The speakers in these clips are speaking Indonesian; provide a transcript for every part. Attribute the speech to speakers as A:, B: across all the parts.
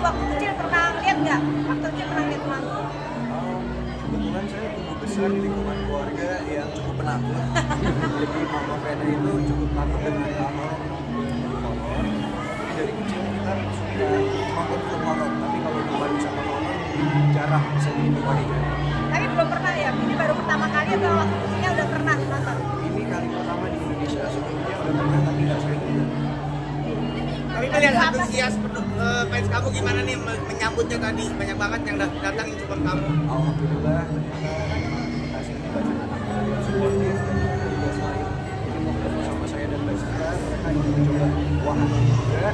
A: waktu kecil pernah lihat nggak? Waktu kecil pernah lihat mantu?
B: Kebetulan saya tumbuh besar di lingkungan keluarga yang cukup penakut. Jadi mama Vena itu cukup takut dengan hal-hal horor. Jadi dari kecil kita suka nonton film horor, tapi kalau dibanding sama horor jarang bisa dinikmati.
A: Tapi belum pernah ya? Ini baru pertama kali atau waktu kecilnya udah pernah nonton?
B: Ini kali pertama di Indonesia, sebelumnya udah pernah tapi nggak sering juga.
C: Tapi melihat antusias fans kamu gimana nih menyambutnya tadi? Banyak banget yang datang yang support kamu.
B: Alhamdulillah ternyata kasih ini banyak anak yang supportif dan juga selain ini mau ketemu sama saya dan Mbak Sita, mereka ingin mencoba wahana juga.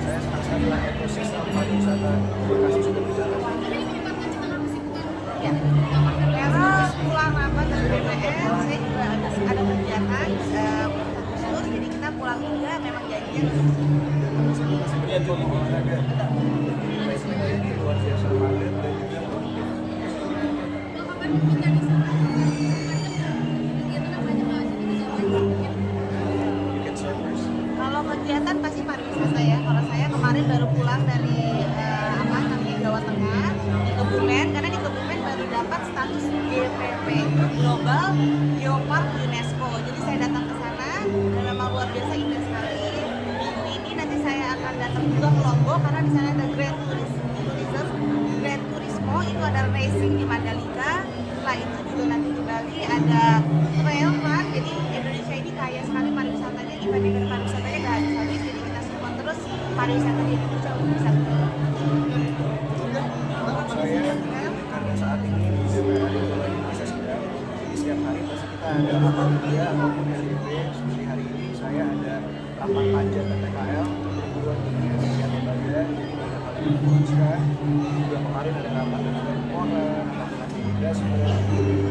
B: Saya senang sekali lah ekosistem pariwisata Bekasi sudah berjalan.
A: Ya. Karena pulang rapat dari BPN, saya juga ada kegiatan khusus, jadi kita pulang juga memang janjinya
B: Jadi olahraga placement ini luar biasa padat dan juga produktif. You can start first.
A: kalau kegiatan pasti pariwisata ya. Kalau saya kemarin baru pulang dari Jawa Tengah di Kebumen, karena di Kebumen baru dapat status GPP Global Geopark UNESCO. Jadi saya datang ke sana dan memang luar biasa indah sekali. Minggu ini nanti saya akan datang juga ke Lombok karena di sana ada Grand Turismo, itu ada racing di Mandalika. Setelah itu juga nanti di Bali ada trail run. Jadi Indonesia ini kaya sekali pariwisatanya, event pariwisatanya nggak habis-habis. Jadi kita support terus pariwisata di Indonesia untuk bisa berkembang.
B: Saya karena saat ini di DPR itu lagi masa sidang, jadi setiap hari pasti kita ada rapat media ataupun RDP. Seperti hari ini saya ada rapat panja PPKL berhubungan dengan Indonesia Lembaga, jadi banyak hal yang diputuskan. Juga kemarin ada rapat dengan Menpora, rapat imigrasi,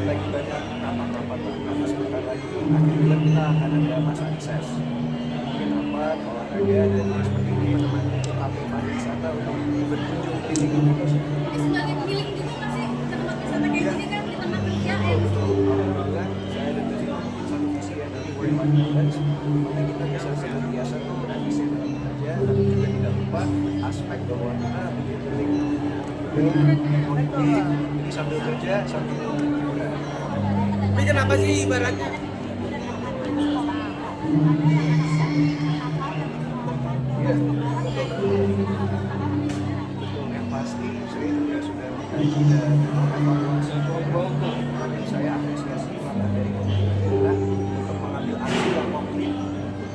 B: lagi banyak rapat-rapat sebentar lagi. Akhir bulan kita akan ada masa akses, mungkin rapat olahraga dan seperti ini menemani tamu pariwisata untuk berkunjung ke Indonesia.
D: Sebagai pemilik juga masih tempat wisata kayak gini kan di tempat kerja ya.
B: Alhamdulillah saya dan Mbak Sita mungkin satu visi yang dari World Life Balance, makanya kita bisa senantiasa tuh berambisi dalam bekerja, tapi juga tidak lupa aspek bahwa kita menjadi ini sambil kerja sambil hiburan.
C: Tapi kenapa sih ibaratnya?
B: Ya, betul. Yang pasti saya juga sudah mengkaji dan mengevaluasi program yang saya apresiasi maka dari pemerintah untuk mengambil aksi yang konkret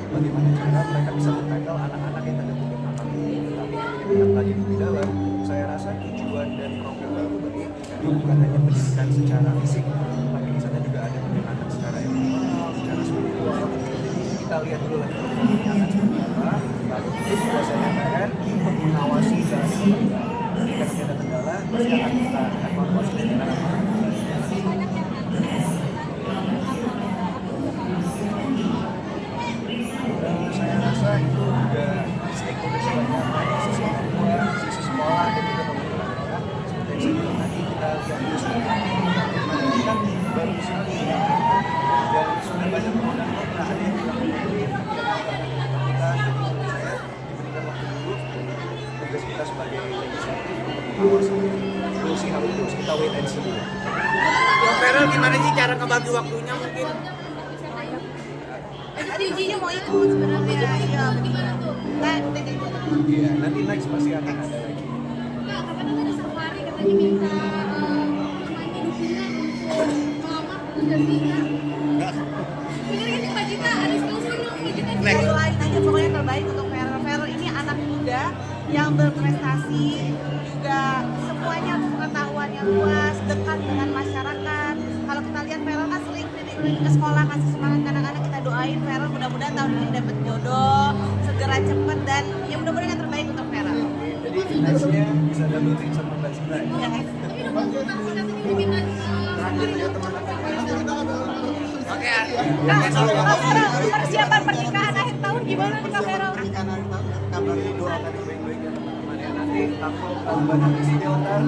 B: bagaimana cara mereka bisa mentackle anak-anak yang tanda kutip nakal ini. Tapi ketika kita lagi lebih dalam, saya rasa tujuan dan program baru baik karena bukan hanya pendidikan secara fisik, tapi di sana juga ada pendekatan secara emosional, secara spiritual. Kita lihat dulu lah program ini akan seperti apa, lalu itu sudah saya nyatakan untuk mengawasi jalan pemerintah. Jika ada kendala, pasti akan kita evaluasi dan kita akan saya rasa itu juga stakeholders banyak, sisi orang tua, sisi sekolah, dan juga pemerintah daerah. Seperti yang saya bilang tadi, kita lihat dulu sebenarnya kan baru sekali dan sudah banyak penggunaan kontra, ada yang bilang negatif, kita jadi menurut saya diberikan waktu dulu. Tugas kita sebagai legislatif untuk mengawasi. We'll see how it goes. Kita wait and see dulu.
C: Vera gimana sih cara ngebagi waktunya mungkin?
A: Tadi ujinya mau ikut sebenarnya. Iya,
D: Gimana tuh?
B: Iya, nanti next pasti akan ada lagi.
D: Enggak, kapan ada safari katanya minta main dukungan untuk melamar udah sih enggak? Bener kan Mbak Gita? Ada sponsor dong Mbak Gita?
A: Saya doain aja pokoknya yang terbaik untuk Feral. Feral ini anak muda yang berprestasi, juga semuanya pengetahuan yang luas, dekat dengan masyarakat. Kalau kita lihat Feral kan sering keliling ke sekolah kasih semangat ke anak-anak, kita doain Feral mudah-mudahan tahun ini dapat jodoh, segera cepet dan ya mudah-mudahan yang terbaik untuk Feral.
B: Jadi nextnya bisa double date sama Mbak Sita.
A: Ya, guys.
D: Tapi udah bagus kan sih katanya diminta
B: Terakhir ya teman-teman.
C: Oke,
A: Kak Feral, persiapan pernikahan akhir tahun gimana nih Kak Feral?
B: Karena kabar doakan yang baik-baik ya teman-teman ya. Nanti takut banyak istilah ntar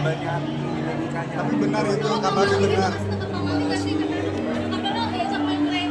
B: banyak ini nikahnya. Tapi benar itu kabarnya benar.
D: tetap mau nggak sih? Apa lo diajak main train?